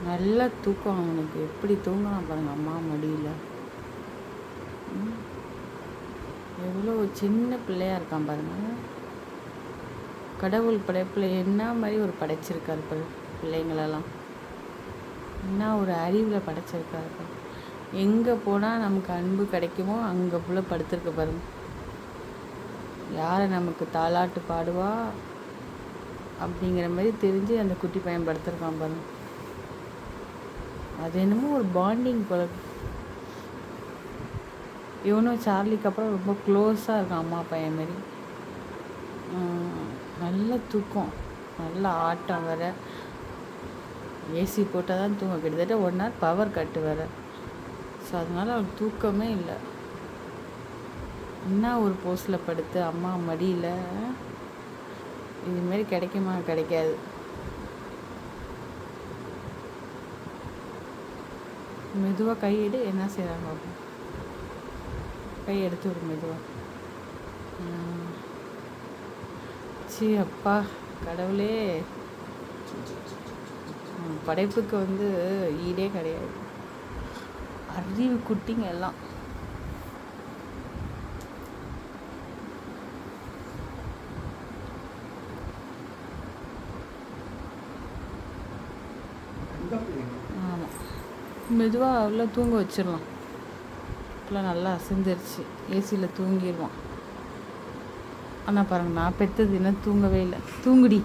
நல்ல தூக்கம் அவனுக்கு. எப்படி தூங்கலாம் பாருங்கள் அம்மா மடியில். எவ்வளோ சின்ன பிள்ளையாக இருக்கான் பாருங்கள். கடவுள் படைப்பில் என்ன மாதிரி ஒரு படைச்சிருக்காரு பிள்ளைங்களெல்லாம், என்ன ஒரு அறிவில் படைச்சிருக்காரு. எங்கே போனால் நமக்கு அன்பு கிடைக்குமோ அங்கே புள்ள படுத்திருக்க பாருங்க. யாரை நமக்கு தாலாட்டு பாடுவா அப்படிங்கிற மாதிரி தெரிஞ்சு அந்த குட்டி பையன் படுத்திருக்கான் பாருங்க. அது என்னமோ ஒரு பாண்டிங் போல. இவனும் சார்லிக்கு அப்புறம் ரொம்ப க்ளோஸாக இருக்கான் அம்மா பையன் மாரி. நல்ல தூக்கம், நல்ல ஆட்டம் வேறு. ஏசி போட்டால் தான் தூங்க, கிட்டத்தட்ட 1 hour பவர் கட்டு வேறு. ஸோ அதனால் அவனுக்கு தூக்கமே இல்லை. என்ன ஒரு போஸில் படுத்து அம்மா மடியில். இதுமாரி கிடைக்குமா? கிடைக்காது. மெதுவாக கையெடு. என்ன செய்கிறாங்க பார்ப்போம். கை எடுத்து விடு மெதுவாக. சி அப்பா கடவுளே, படைப்புக்கு வந்து ஈடே கிடையாது. அறிவு குட்டிங்க எல்லாம். ஆமாம், மெதுவாக அவ்வளோ தூங்க வச்சிடலாம். இப்போலாம் நல்லா அசந்துருச்சு, ஏசியில் தூங்கிடுவான். ஆனால் பாருங்கள், நான் பெற்றது இன்னும் தூங்கவே இல்லை. தூங்குடி.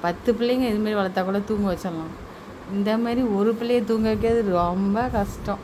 10 பிள்ளைங்க இதுமாரி வளர்த்தா கூட தூங்க வச்சிடலாம். இந்த மாதிரி ஒரு பிள்ளையை தூங்க வைக்கிறது ரொம்ப கஷ்டம்.